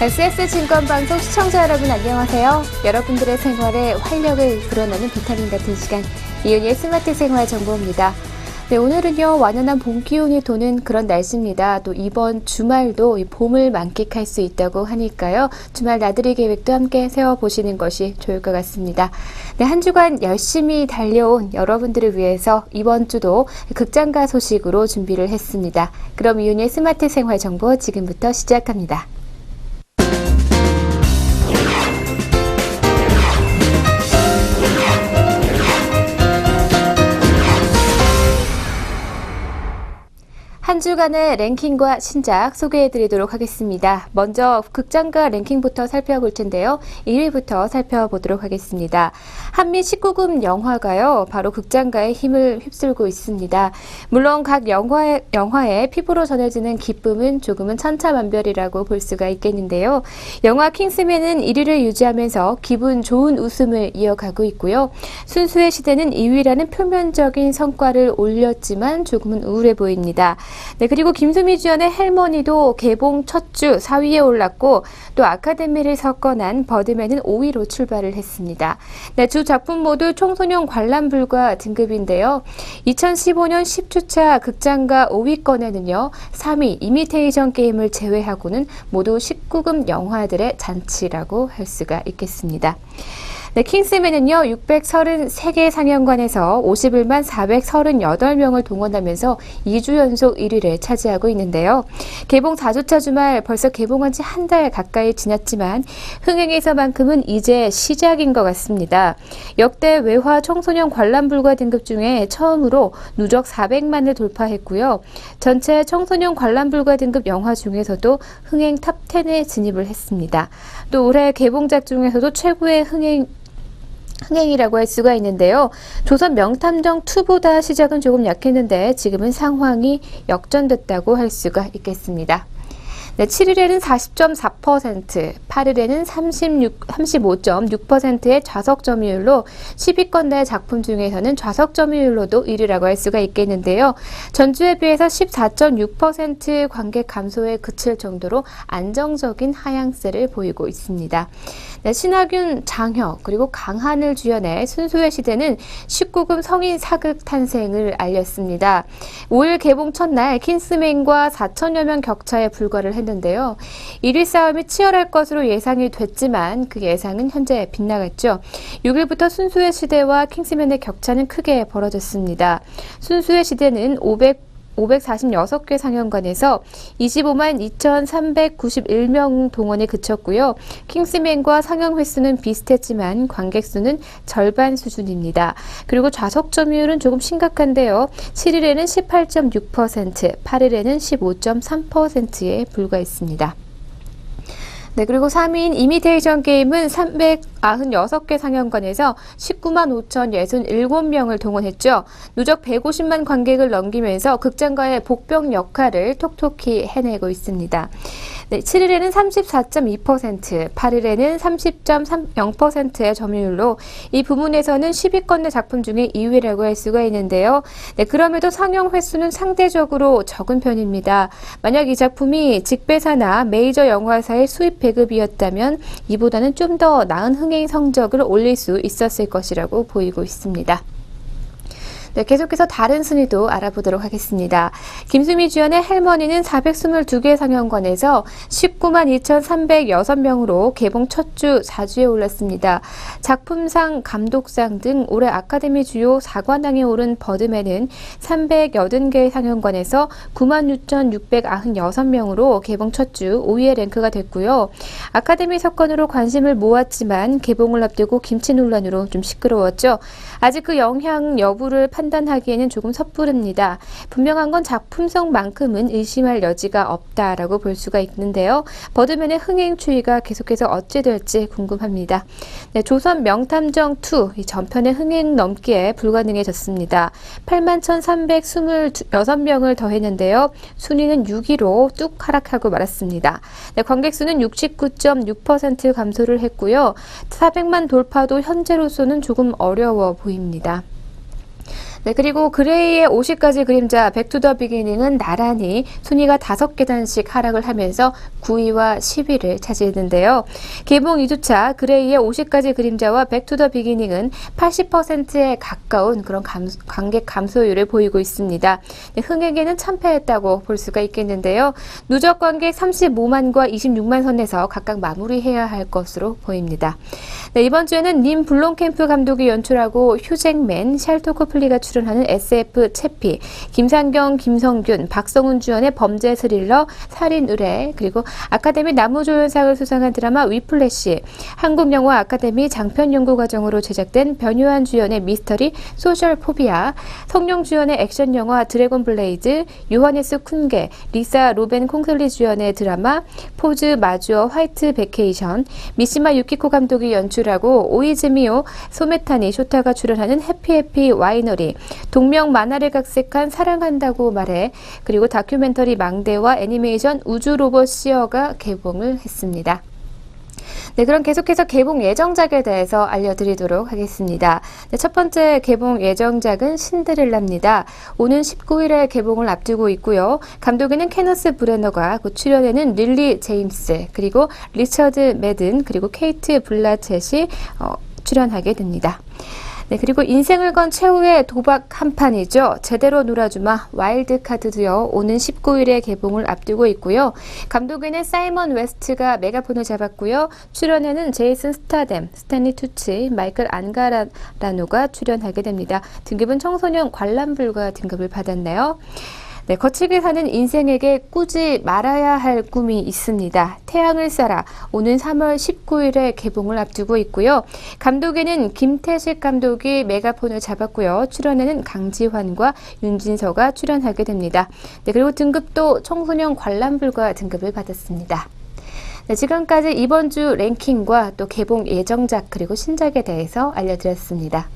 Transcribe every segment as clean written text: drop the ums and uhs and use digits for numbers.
SS증권방송 시청자 여러분 안녕하세요. 여러분들의 생활에 활력을 불어넣는 비타민 같은 시간, 이은희의 스마트 생활 정보입니다. 네, 오늘은요, 완연한 봄 기운이 도는 그런 날씨입니다. 또 이번 주말도 이 봄을 만끽할 수 있다고 하니까요. 주말 나들이 계획도 함께 세워보시는 것이 좋을 것 같습니다. 네, 한 주간 열심히 달려온 여러분들을 위해서 이번 주도 극장가 소식으로 준비를 했습니다. 그럼 이은희의 스마트 생활 정보 지금부터 시작합니다. 한 주간의 랭킹과 신작 소개해드리도록 하겠습니다. 먼저 극장가 랭킹부터 살펴볼 텐데요. 1위부터 살펴보도록 하겠습니다. 한미 19금 영화가요, 바로 극장가의 힘을 휩쓸고 있습니다. 물론 각 영화에 피부로 전해지는 기쁨은 조금은 천차만별이라고 볼 수가 있겠는데요. 영화 킹스맨은 1위를 유지하면서 기분 좋은 웃음을 이어가고 있고요. 순수의 시대는 2위라는 표면적인 성과를 올렸지만 조금은 우울해 보입니다. 네, 그리고 김수미 주연의 할머니도 개봉 첫 주 4위에 올랐고, 또 아카데미를 석권한 버드맨은 5위로 출발을 했습니다. 네, 두 작품 모두 청소년 관람 불가 등급인데요. 2015년 10주차 극장가 5위권에는요, 3위 이미테이션 게임을 제외하고는 모두 19금 영화들의 잔치라고 할 수가 있겠습니다. 네, 킹스맨은요, 633개 상영관에서 51만 438명을 동원하면서 2주 연속 1위를 차지하고 있는데요. 개봉 4주차 주말 벌써 개봉한 지 한 달 가까이 지났지만 흥행에서만큼은 이제 시작인 것 같습니다. 역대 외화 청소년 관람 불가 등급 중에 처음으로 누적 400만을 돌파했고요. 전체 청소년 관람 불가 등급 영화 중에서도 흥행 탑10에 진입을 했습니다. 또 올해 개봉작 중에서도 최고의 흥행이라고 할 수가 있는데요. 조선 명탐정2보다 시작은 조금 약했는데 지금은 상황이 역전됐다고 할 수가 있겠습니다. 네, 7일에는 40.4%, 8일에는 35.6%의 좌석 점유율로 10위권 내 작품 중에서는 좌석 점유율로도 1위라고 할 수가 있겠는데요. 전주에 비해서 14.6% 관객 감소에 그칠 정도로 안정적인 하향세를 보이고 있습니다. 네, 신하균, 장혁, 그리고 강한을 주연해 순수의 시대는 19금 성인 사극 탄생을 알렸습니다. 5일 개봉 첫날 킹스맨과 4천여 명 격차에 불과를 했는데요. 1위 싸움이 치열할 것으로 예상이 됐지만 그 예상은 현재 빗나갔죠. 6일부터 순수의 시대와 킹스맨의 격차는 크게 벌어졌습니다. 순수의 시대는 546개 상영관에서 25만 2,391명 동원에 그쳤고요. 킹스맨과 상영 횟수는 비슷했지만 관객 수는 절반 수준입니다. 그리고 좌석 점유율은 조금 심각한데요. 7일에는 18.6%, 8일에는 15.3%에 불과했습니다. 네, 그리고 3위인 이미테이션 게임은 396개 상영관에서 19만 5,067명을 동원했죠. 누적 150만 관객을 넘기면서 극장가의 복병 역할을 톡톡히 해내고 있습니다. 네, 7일에는 34.2%, 8일에는 30.30%의 점유율로 이 부문에서는 10위권 내 작품 중에 2위라고 할 수가 있는데요. 네, 그럼에도 상영 횟수는 상대적으로 적은 편입니다. 만약 이 작품이 직배사나 메이저 영화사의 수입 배급이었다면 이보다는 좀 더 나은 흥행 성적을 올릴 수 있었을 것이라고 보이고 있습니다. 네, 계속해서 다른 순위도 알아보도록 하겠습니다. 김수미 주연의 할머니는 422개 상영관에서 19만 2,306명으로 개봉 첫 주 4주에 올랐습니다. 작품상, 감독상 등 올해 아카데미 주요 4관왕에 오른 버드맨은 380개 상영관에서 9만 6,696명으로 개봉 첫 주 5위에 랭크가 됐고요. 아카데미 석권으로 관심을 모았지만 개봉을 앞두고 김치 논란으로 좀 시끄러웠죠. 아직 그 영향 여부를 판단하기에는 조금 섣부릅니다. 분명한 건 작품성만큼은 의심할 여지가 없다라고 볼 수가 있는데요. 버드맨의 흥행 추이가 계속해서 어찌 될지 궁금합니다. 네, 조선 명탐정2 이 전편의 흥행 넘기에 불가능해졌습니다. 8만 1,326명을 더했는데요. 순위는 6위로 뚝 하락하고 말았습니다. 네, 관객 수는 69.6% 감소를 했고요. 400만 돌파도 현재로서는 조금 어려워 보입니다. 네, 그리고 그레이의 50가지 그림자 백투더 비기닝은 나란히 순위가 5계단씩 하락을 하면서 9위와 10위를 차지했는데요. 개봉 2주차 그레이의 50가지 그림자와 백투더 비기닝은 80%에 가까운 그런 관객 감소율을 보이고 있습니다. 네, 흥행에는 참패했다고 볼 수가 있겠는데요. 누적 관객 35만과 26만 선에서 각각 마무리해야 할 것으로 보입니다. 네, 이번 주에는 님 블롬캠프 감독이 연출하고 휴잭맨, 샬토 코플리가 출연하는 SF 채피, 김상경, 김성균, 박성훈 주연의 범죄 스릴러 살인 의뢰, 그리고 아카데미 나무조연상을 수상한 드라마 위플래시, 한국영화 아카데미 장편연구과정으로 제작된 변요한 주연의 미스터리 소셜 포비아, 성룡 주연의 액션 영화 드래곤 블레이즈, 요하네스 쿤게, 리사 로벤 콩슬리 주연의 드라마 포즈 마주어 화이트 베케이션, 미시마 유키코 감독이 연출하고 오이즈미오 소메타니 쇼타가 출연하는 해피해피 와이너리, 동명 만화를 각색한 사랑한다고 말해, 그리고 다큐멘터리 망대와 애니메이션 우주 로봇 시어가 개봉을 했습니다. 네, 그럼 계속해서 개봉 예정작에 대해서 알려드리도록 하겠습니다. 네, 첫 번째 개봉 예정작은 신데렐라입니다. 오는 19일에 개봉을 앞두고 있고요. 감독에는 케너스 브래너가, 그 출연에는 릴리 제임스, 그리고 리처드 매든, 그리고 케이트 블라쳇이 출연하게 됩니다. 네, 그리고 인생을 건 최후의 도박 한 판이죠. 제대로 놀아주마 와일드 카드도요. 오는 19일에 개봉을 앞두고 있고요. 감독에는 사이먼 웨스트가 메가폰을 잡았고요. 출연에는 제이슨 스타뎀, 스탠리 투치, 마이클 안가라노가 출연하게 됩니다. 등급은 청소년 관람 불가 등급을 받았네요. 네, 거칠게 사는 인생에게 꾸지 말아야 할 꿈이 있습니다. 태양을 쏴라. 오는 3월 19일에 개봉을 앞두고 있고요. 감독에는 김태식 감독이 메가폰을 잡았고요. 출연에는 강지환과 윤진서가 출연하게 됩니다. 네, 그리고 등급도 청소년 관람 불가 등급을 받았습니다. 네, 지금까지 이번 주 랭킹과 또 개봉 예정작 그리고 신작에 대해서 알려드렸습니다.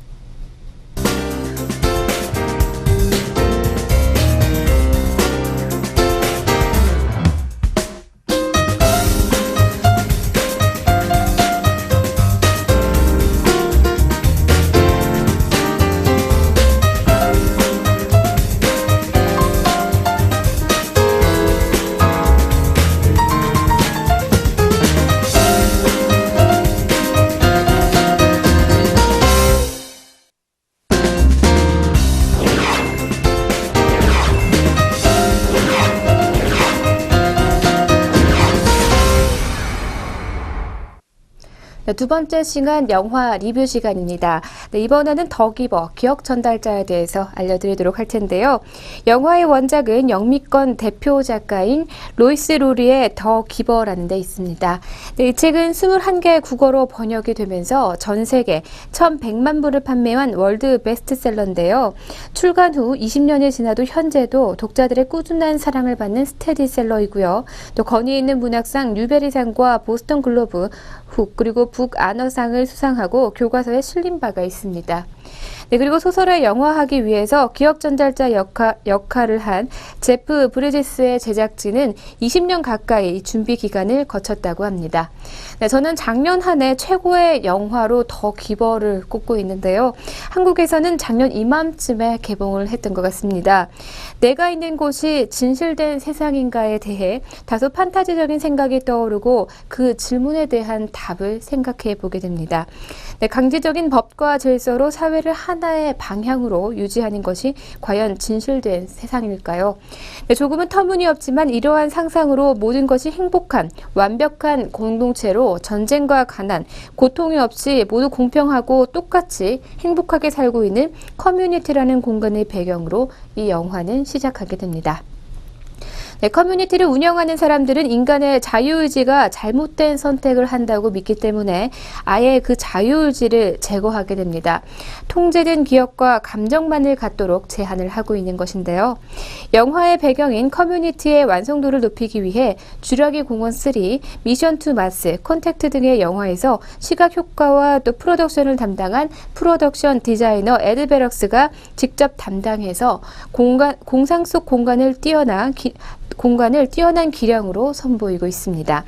두 번째 시간 영화 리뷰 시간입니다. 네, 이번에는 더 기버, 기억 전달자에 대해서 알려드리도록 할 텐데요. 영화의 원작은 영미권 대표 작가인 로이스 로리의 더 기버라는 데 있습니다. 네, 이 책은 21개 국어로 번역이 되면서 전 세계 1,100만 부를 판매한 월드 베스트셀러인데요. 출간 후 20년이 지나도 현재도 독자들의 꾸준한 사랑을 받는 스테디셀러이고요. 또 권위 있는 문학상 뉴베리상과 보스턴 글로브 훅, 그리고 북아너상을 수상하고 교과서에 실린 바가 있습니다. 네, 그리고 소설을 영화하기 위해서 기억 전달자 역할을 한 제프 브리지스의 제작진은 20년 가까이 준비 기간을 거쳤다고 합니다. 네, 저는 작년 한 해 최고의 영화로 더 기버를 꼽고 있는데요. 한국에서는 작년 이맘쯤에 개봉을 했던 것 같습니다. 내가 있는 곳이 진실된 세상인가에 대해 다소 판타지적인 생각이 떠오르고 그 질문에 대한 답을 생각해 보게 됩니다. 네, 강제적인 법과 질서로 사회를 하나의 방향으로 유지하는 것이 과연 진실된 세상일까요? 네, 조금은 터무니없지만 이러한 상상으로 모든 것이 행복한, 완벽한 공동체로 전쟁과 가난, 고통이 없이 모두 공평하고 똑같이 행복하게 살고 있는 커뮤니티라는 공간의 배경으로 이 영화는 시작하게 됩니다. 네, 커뮤니티를 운영하는 사람들은 인간의 자유의지가 잘못된 선택을 한다고 믿기 때문에 아예 그 자유의지를 제거하게 됩니다. 통제된 기억과 감정만을 갖도록 제한을 하고 있는 것인데요. 영화의 배경인 커뮤니티의 완성도를 높이기 위해 주라기 공원 3, 미션 투 마스, 컨택트 등의 영화에서 시각 효과와 또 프로덕션을 담당한 프로덕션 디자이너 에드 베럭스가 직접 담당해서 공상 속 공간을 공간을 뛰어난 기량으로 선보이고 있습니다.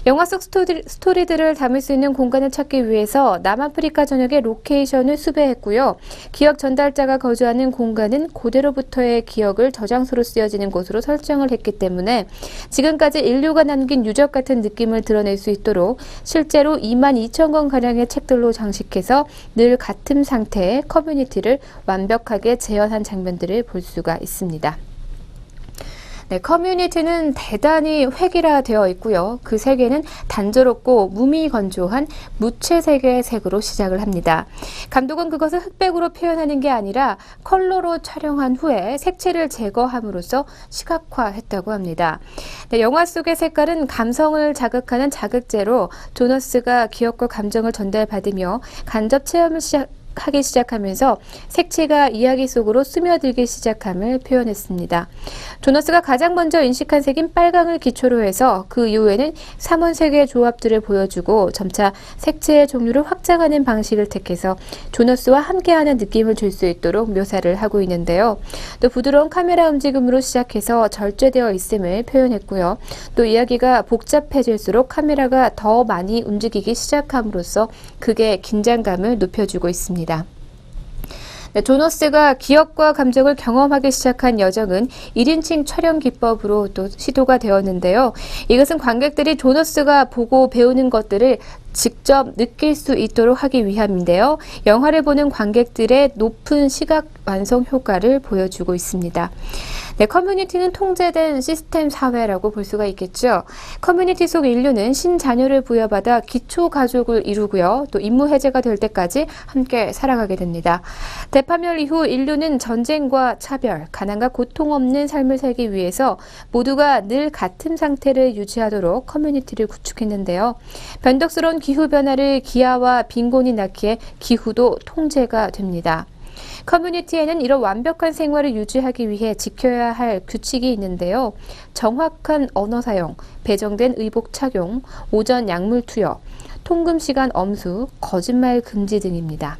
영화 속 스토리들을 담을 수 있는 공간을 찾기 위해서 남아프리카 전역의 로케이션을 수배했고요. 기억 전달자가 거주하는 공간은 고대로부터의 기억을 저장소로 쓰여지는 곳으로 설정을 했기 때문에 지금까지 인류가 남긴 유적 같은 느낌을 드러낼 수 있도록 실제로 22,000권가량의 책들로 장식해서 늘 같은 상태의 커뮤니티를 완벽하게 재현한 장면들을 볼 수가 있습니다. 네, 커뮤니티는 대단히 획일화되어 있고요. 그 세계는 단조롭고 무미건조한 무채색의 색으로 시작을 합니다. 감독은 그것을 흑백으로 표현하는 게 아니라 컬러로 촬영한 후에 색채를 제거함으로써 시각화했다고 합니다. 네, 영화 속의 색깔은 감성을 자극하는 자극제로 조너스가 기억과 감정을 전달받으며 간접 체험을 하기 시작하면서 색채가 이야기 속으로 스며들기 시작함을 표현했습니다. 조너스가 가장 먼저 인식한 색인 빨강을 기초로 해서 그 이후에는 삼원색의 조합들을 보여주고 점차 색채의 종류를 확장하는 방식을 택해서 조너스와 함께하는 느낌을 줄 수 있도록 묘사를 하고 있는데요. 또 부드러운 카메라 움직임으로 시작해서 절제되어 있음을 표현했고요. 또 이야기가 복잡해질수록 카메라가 더 많이 움직이기 시작함으로써 그게 긴장감을 높여주고 있습니다. 네, 조너스가 기억과 감정을 경험하기 시작한 여정은 1인칭 촬영 기법으로 또 시도가 되었는데요. 이것은 관객들이 조너스가 보고 배우는 것들을 직접 느낄 수 있도록 하기 위함인데요. 영화를 보는 관객들의 높은 시각 완성 효과를 보여주고 있습니다. 네, 커뮤니티는 통제된 시스템 사회라고 볼 수가 있겠죠. 커뮤니티 속 인류는 신자녀를 부여받아 기초 가족을 이루고요. 또 임무 해제가 될 때까지 함께 살아가게 됩니다. 대파멸 이후 인류는 전쟁과 차별, 가난과 고통 없는 삶을 살기 위해서 모두가 늘 같은 상태를 유지하도록 커뮤니티를 구축했는데요. 변덕스러운 기후변화를 기아와 빈곤이 낳기에 기후도 통제가 됩니다. 커뮤니티에는 이런 완벽한 생활을 유지하기 위해 지켜야 할 규칙이 있는데요. 정확한 언어 사용, 배정된 의복 착용, 오전 약물 투여, 통금 시간 엄수, 거짓말 금지 등입니다.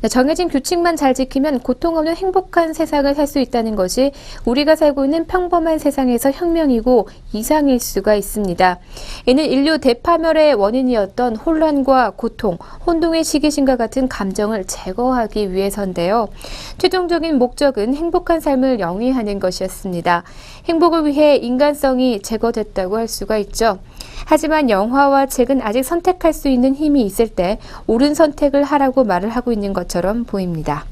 정해진 규칙만 잘 지키면 고통 없는 행복한 세상을 살 수 있다는 것이 우리가 살고 있는 평범한 세상에서 혁명이고 이상일 수가 있습니다. 이는 인류 대파멸의 원인이었던 혼란과 고통, 혼동의 시기심과 같은 감정을 제거하기 위해서인데요. 최종적인 목적은 행복한 삶을 영위하는 것이었습니다. 행복을 위해 인간성이 제거됐다고 할 수가 있죠. 하지만 영화와 책은 아직 선택할 수 있는 힘이 있을 때 옳은 선택을 하라고 말을 하고 있는 것처럼 보입니다.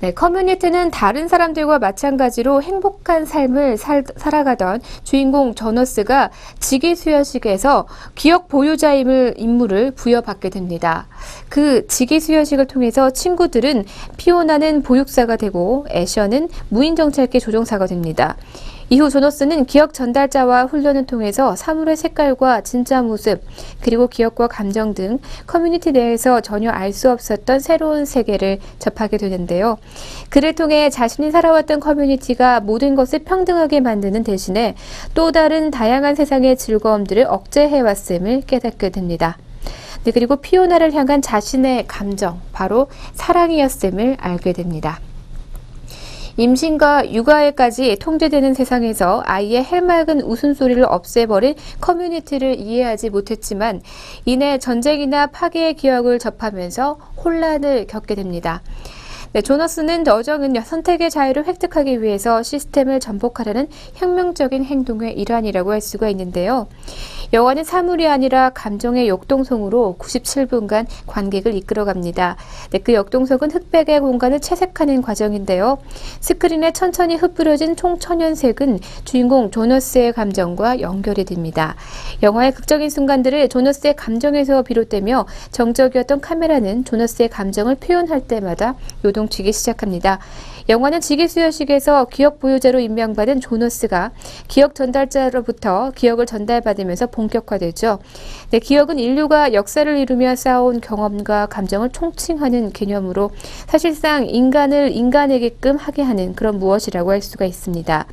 네, 커뮤니티는 다른 사람들과 마찬가지로 행복한 삶을 살아가던 주인공 조너스가 직위수여식에서 기억 보유자임을 임무를 부여받게 됩니다. 그 직위수여식을 통해서 친구들은 피오나는 보육사가 되고 애셔는 무인정찰기 조종사가 됩니다. 이후 조너스는 기억 전달자와 훈련을 통해서 사물의 색깔과 진짜 모습, 그리고 기억과 감정 등 커뮤니티 내에서 전혀 알 수 없었던 새로운 세계를 접하게 되는데요. 그를 통해 자신이 살아왔던 커뮤니티가 모든 것을 평등하게 만드는 대신에 또 다른 다양한 세상의 즐거움들을 억제해왔음을 깨닫게 됩니다. 네, 그리고 피오나를 향한 자신의 감정, 바로 사랑이었음을 알게 됩니다. 임신과 육아에까지 통제되는 세상에서 아이의 해맑은 웃음소리를 없애버린 커뮤니티를 이해하지 못했지만 이내 전쟁이나 파괴의 기억을 접하면서 혼란을 겪게 됩니다. 네, 조너스는 여정은 선택의 자유를 획득하기 위해서 시스템을 전복하려는 혁명적인 행동의 일환이라고 할 수가 있는데요. 영화는 사물이 아니라 감정의 역동성으로 97분간 관객을 이끌어갑니다. 네, 그 역동성은 흑백의 공간을 채색하는 과정인데요. 스크린에 천천히 흩뿌려진 총천연색은 주인공 조너스의 감정과 연결이 됩니다. 영화의 극적인 순간들을 조너스의 감정에서 비롯되며 정적이었던 카메라는 조너스의 감정을 표현할 때마다 요동치기 시작합니다. 영화는 직위수여식에서 기억 보유자로 임명받은 조너스가 기억 전달자로부터 기억을 전달받으면서 본격화되죠. 네, 기억은 인류가 역사를 이루며 쌓아온 경험과 감정을 총칭하는 개념으로 사실상 인간을 인간에게끔 하게 하는 그런 무엇이라고 할 수가 있습니다.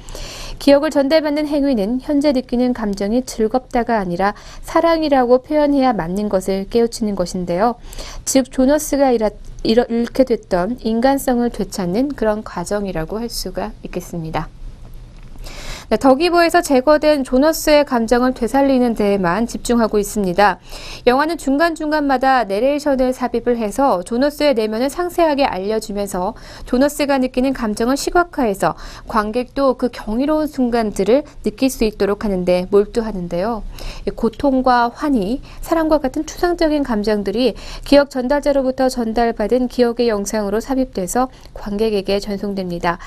기억을 전달받는 행위는 현재 느끼는 감정이 즐겁다가 아니라 사랑이라고 표현해야 맞는 것을 깨우치는 것인데요. 즉 조너스가 잃게 됐던 인간성을 되찾는 그런 과정이라고 할 수가 있겠습니다. 네, 덕이보에서 제거된 조너스의 감정을 되살리는 데에만 집중하고 있습니다. 영화는 중간중간마다 내레이션을 삽입을 해서 조너스의 내면을 상세하게 알려주면서 조너스가 느끼는 감정을 시각화해서 관객도 그 경이로운 순간들을 느낄 수 있도록 하는데 몰두하는데요. 고통과 환희, 사랑과 같은 추상적인 감정들이 기억 전달자로부터 전달받은 기억의 영상으로 삽입돼서 관객에게 전송됩니다.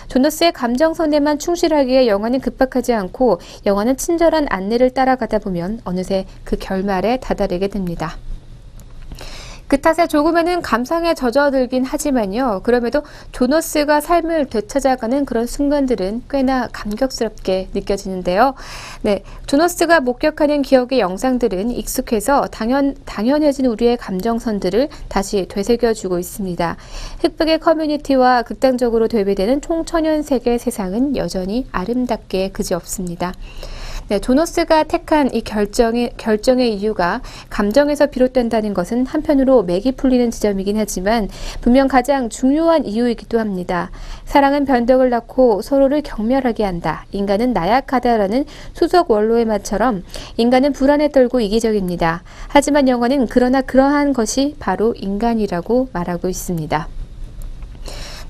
조너스의 감정선에만 충실하기에 영화는 급박하지 않고 영화는 친절한 안내를 따라가다 보면 어느새 그 결말에 다다르게 됩니다. 그 탓에 조금에는 감상에 젖어들긴 하지만요. 그럼에도 조너스가 삶을 되찾아가는 그런 순간들은 꽤나 감격스럽게 느껴지는데요. 네, 조너스가 목격하는 기억의 영상들은 익숙해서 당연해진 우리의 감정선들을 다시 되새겨주고 있습니다. 흑백의 커뮤니티와 극단적으로 대비되는 총천연색의 세상은 여전히 아름답게 그지없습니다. 네, 조너스가 택한 이 결정의 이유가 감정에서 비롯된다는 것은 한편으로 맥이 풀리는 지점이긴 하지만 분명 가장 중요한 이유이기도 합니다. 사랑은 변덕을 낳고 서로를 경멸하게 한다. 인간은 나약하다라는 수석 원로의 말처럼 인간은 불안에 떨고 이기적입니다. 하지만 영화는 그러나 그러한 것이 바로 인간이라고 말하고 있습니다.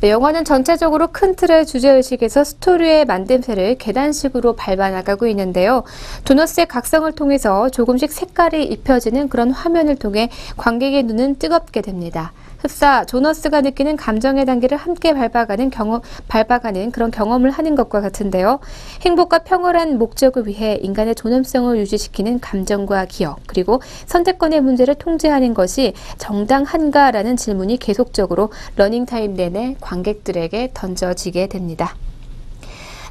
네, 영화는 전체적으로 큰 틀의 주제의식에서 스토리의 만듦새를 계단식으로 밟아나가고 있는데요. 조너스의 각성을 통해서 조금씩 색깔이 입혀지는 그런 화면을 통해 관객의 눈은 뜨겁게 됩니다. 흡사 조너스가 느끼는 감정의 단계를 함께 밟아가는 그런 경험을 하는 것과 같은데요. 행복과 평화란 목적을 위해 인간의 존엄성을 유지시키는 감정과 기억, 그리고 선택권의 문제를 통제하는 것이 정당한가라는 질문이 계속적으로 러닝타임 내내 관객들에게 던져지게 됩니다.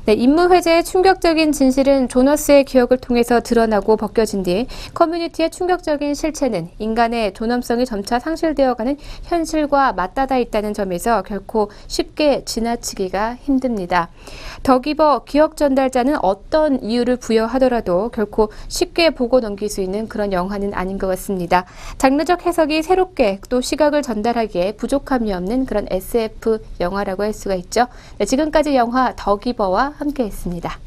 네, 임무 회제의 충격적인 진실은 조너스의 기억을 통해서 드러나고 벗겨진 뒤 커뮤니티의 충격적인 실체는 인간의 존엄성이 점차 상실되어가는 현실과 맞닿아 있다는 점에서 결코 쉽게 지나치기가 힘듭니다. 덕이버 기억 전달자는 어떤 이유를 부여하더라도 결코 쉽게 보고 넘길 수 있는 그런 영화는 아닌 것 같습니다. 장르적 해석이 새롭게 또 시각을 전달하기에 부족함이 없는 그런 SF 영화라고 할 수가 있죠. 네, 지금까지 영화 덕이버와 함께했습니다.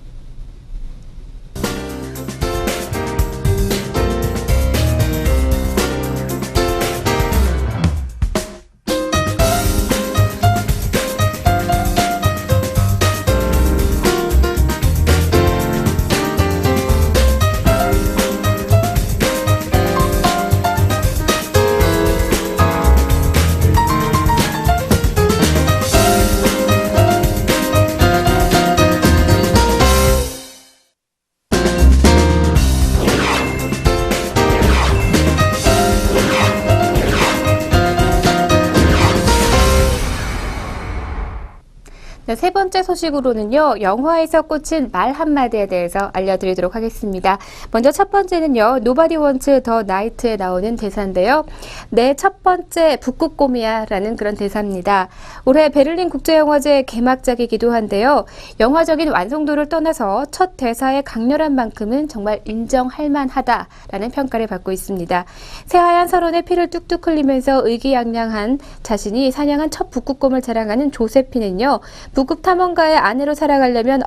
네, 세 번째 소식으로는요, 영화에서 꽂힌 말 한마디에 대해서 알려드리도록 하겠습니다. 먼저 첫 번째는요, Nobody Wants the Night에 나오는 대사인데요. 내 첫 번째 북극곰이야 라는 그런 대사입니다. 올해 베를린 국제영화제 개막작이기도 한데요. 영화적인 완성도를 떠나서 첫 대사의 강렬한 만큼은 정말 인정할 만하다라는 평가를 받고 있습니다. 새하얀 설원에 피를 뚝뚝 흘리면서 의기양양한 자신이 사냥한 첫 북극곰을 자랑하는 조세피는요. 북극 탐험가의 아내로 살아가려면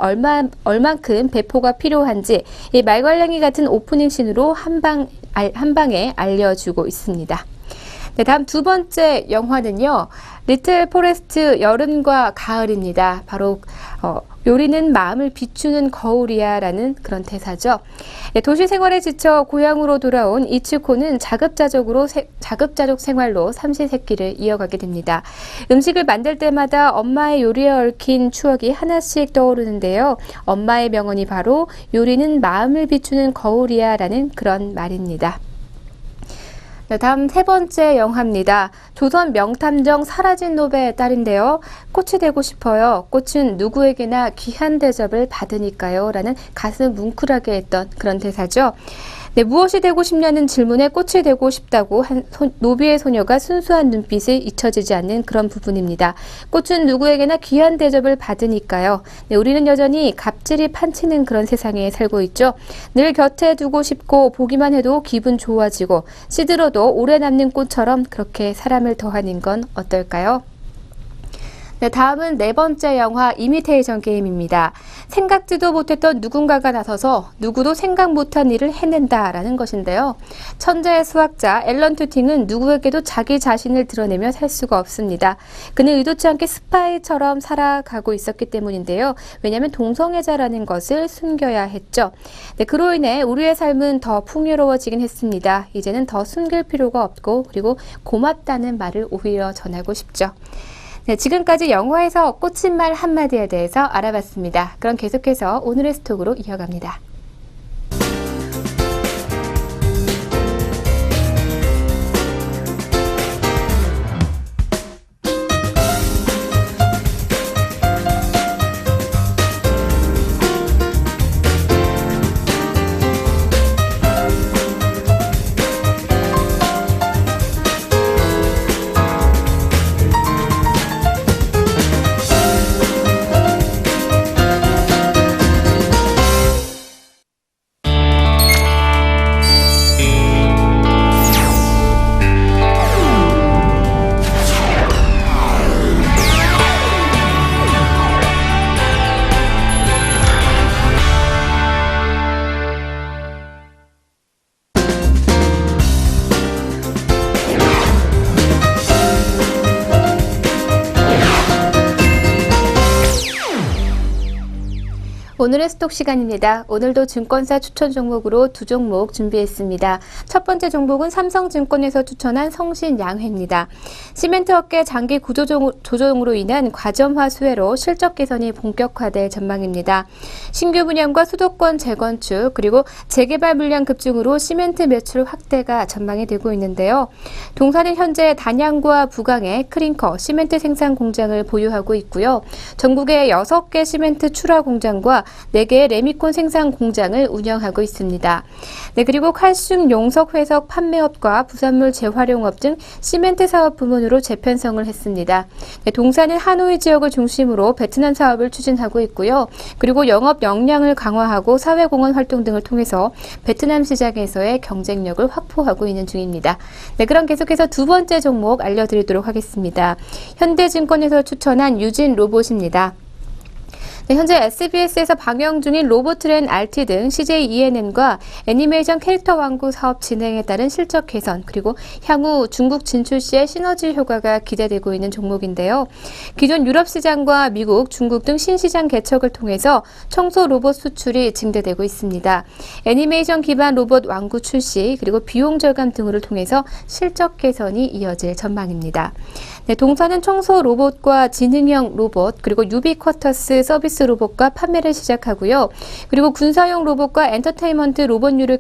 얼만큼 배포가 필요한지 이 말괄량이 같은 오프닝 씬으로 한 방에 알려주고 있습니다. 네, 다음 두 번째 영화는요. 리틀 포레스트 여름과 가을입니다. 바로 요리는 마음을 비추는 거울이야 라는 그런 대사죠. 네, 도시 생활에 지쳐 고향으로 돌아온 이츠코는 자급자족 생활로 삼시세끼를 이어가게 됩니다. 음식을 만들 때마다 엄마의 요리에 얽힌 추억이 하나씩 떠오르는데요. 엄마의 명언이 바로 요리는 마음을 비추는 거울이야 라는 그런 말입니다. 네, 다음 세 번째 영화입니다. 조선 명탐정 사라진 노베의 딸인데요. 꽃이 되고 싶어요. 꽃은 누구에게나 귀한 대접을 받으니까요. 라는 가슴 뭉클하게 했던 그런 대사죠. 네, 무엇이 되고 싶냐는 질문에 꽃이 되고 싶다고 한 노비의 소녀가 순수한 눈빛에 잊혀지지 않는 그런 부분입니다. 꽃은 누구에게나 귀한 대접을 받으니까요. 네, 우리는 여전히 갑질이 판치는 그런 세상에 살고 있죠. 늘 곁에 두고 싶고 보기만 해도 기분 좋아지고 시들어도 오래 남는 꽃처럼 그렇게 사람을 더하는 건 어떨까요? 네, 다음은 네 번째 영화 이미테이션 게임입니다. 생각지도 못했던 누군가가 나서서 누구도 생각 못한 일을 해낸다라는 것인데요. 천재의 수학자 앨런 튜팅은 누구에게도 자기 자신을 드러내며 살 수가 없습니다. 그는 의도치 않게 스파이처럼 살아가고 있었기 때문인데요. 왜냐하면 동성애자라는 것을 숨겨야 했죠. 네, 그로 인해 우리의 삶은 더 풍요로워지긴 했습니다. 이제는 더 숨길 필요가 없고 그리고 고맙다는 말을 오히려 전하고 싶죠. 네, 지금까지 영화에서 꽂힌 말 한마디에 대해서 알아봤습니다. 그럼 계속해서 오늘의 스톡으로 이어갑니다. 오늘의 스톡 시간입니다. 오늘도 증권사 추천 종목으로 두 종목 준비했습니다. 첫 번째 종목은 삼성증권에서 추천한 성신양회입니다. 시멘트 업계 장기 구조조정으로 인한 과점화 수혜로 실적 개선이 본격화될 전망입니다. 신규 분양과 수도권 재건축 그리고 재개발 물량 급증으로 시멘트 매출 확대가 전망이 되고 있는데요. 동사는 현재 단양과 부강에 클링커 시멘트 생산 공장을 보유하고 있고요. 전국에 6개 시멘트 출하 공장과 4개의 레미콘 생산 공장을 운영하고 있습니다. 네, 그리고 칼슘 용석 회석 판매업과 부산물 재활용업 등 시멘트 사업 부문으로 재편성을 했습니다. 네, 동사는 하노이 지역을 중심으로 베트남 사업을 추진하고 있고요. 그리고 영업 역량을 강화하고 사회공헌 활동 등을 통해서 베트남 시장에서의 경쟁력을 확보하고 있는 중입니다. 네, 그럼 계속해서 두 번째 종목 알려드리도록 하겠습니다. 현대증권에서 추천한 유진 로봇입니다. 네, 현재 SBS에서 방영 중인 로보트렌 RT 등 CJ ENN과 애니메이션 캐릭터 왕구 사업 진행에 따른 실적 개선 그리고 향후 중국 진출 시의 시너지 효과가 기대되고 있는 종목인데요. 기존 유럽 시장과 미국, 중국 등 신시장 개척을 통해서 청소 로봇 수출이 증대되고 있습니다. 애니메이션 기반 로봇 왕구 출시 그리고 비용 절감 등을 통해서 실적 개선이 이어질 전망입니다. 네, 동사는 청소 로봇과 지능형 로봇 그리고 유비쿼터스 서비스 로봇과 판매를 시작하고요. 그리고 군사용 로봇과 엔터테인먼트 로봇류를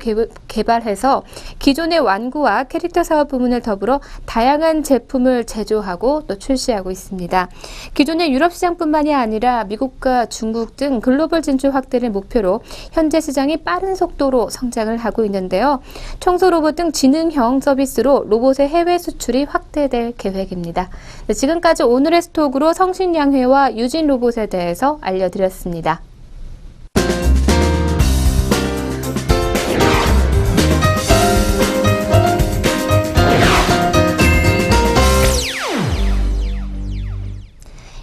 개발해서 기존의 완구와 캐릭터 사업 부문을 더불어 다양한 제품을 제조하고 또 출시하고 있습니다. 기존의 유럽 시장뿐만이 아니라 미국과 중국 등 글로벌 진출 확대를 목표로 현재 시장이 빠른 속도로 성장을 하고 있는데요. 청소 로봇 등 지능형 서비스로 로봇의 해외 수출이 확대될 계획입니다. 네, 지금까지 오늘의 스톡으로 성신양회와 유진 로봇에 대해서 알려드렸습니다.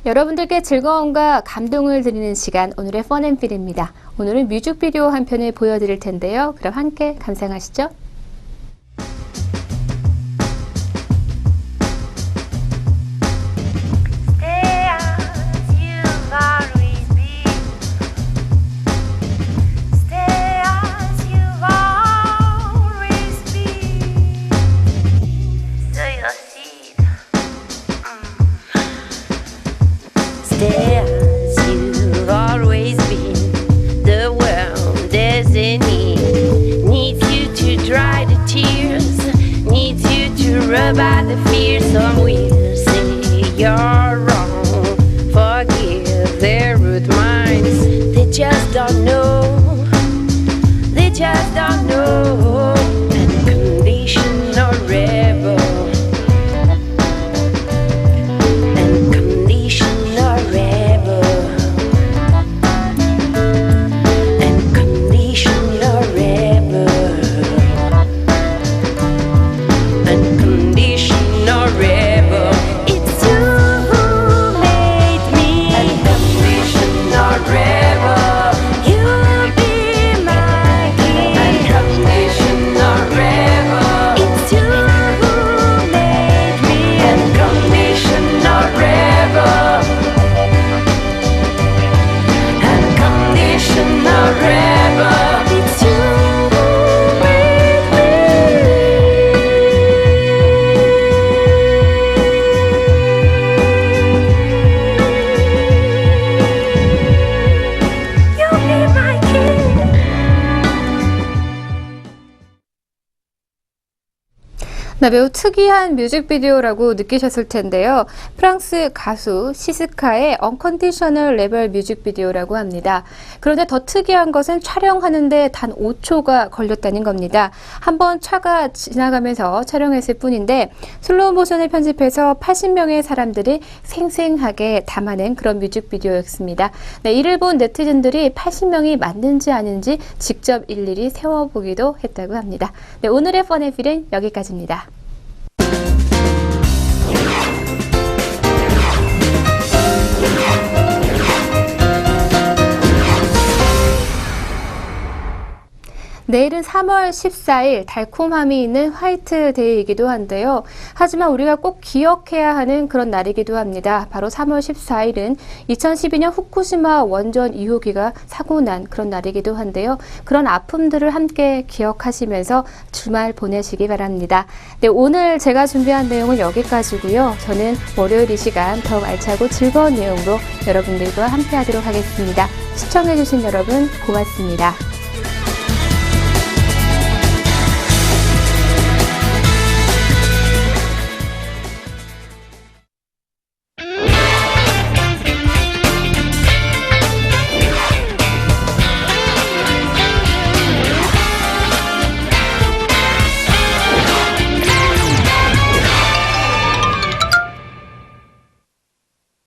여러분들께 즐거움과 감동을 드리는 시간 오늘의 펀앤필입니다. 오늘은 뮤직비디오 한 편을 보여드릴 텐데요. 그럼 함께 감상하시죠. Stay as you've always been. The world doesn't needs you to dry the tears, needs you to rub out the fear. Some will say you're wrong, forgive their rude minds. They just don't know, they just don't know. Unconditional rebel. Unconditional rebel. 자, 매우 특이한 뮤직비디오라고 느끼셨을 텐데요. 프랑스 가수 시스카의 언컨디셔널 레벨 뮤직비디오라고 합니다. 그런데 더 특이한 것은 촬영하는데 단 5초가 걸렸다는 겁니다. 한번 차가 지나가면서 촬영했을 뿐인데 슬로우 모션을 편집해서 80명의 사람들이 생생하게 담아낸 그런 뮤직비디오였습니다. 네, 이를 본 네티즌들이 80명이 맞는지 아닌지 직접 일일이 세워보기도 했다고 합니다. 네, 오늘의 펀앤필은 여기까지입니다. 내일은 3월 14일 달콤함이 있는 화이트데이이기도 한데요. 하지만 우리가 꼭 기억해야 하는 그런 날이기도 합니다. 바로 3월 14일은 2012년 후쿠시마 원전 2호기가 사고 난 그런 날이기도 한데요. 그런 아픔들을 함께 기억하시면서 주말 보내시기 바랍니다. 네, 오늘 제가 준비한 내용은 여기까지고요. 저는 월요일 이 시간 더욱 알차고 즐거운 내용으로 여러분들과 함께 하도록 하겠습니다. 시청해주신 여러분 고맙습니다.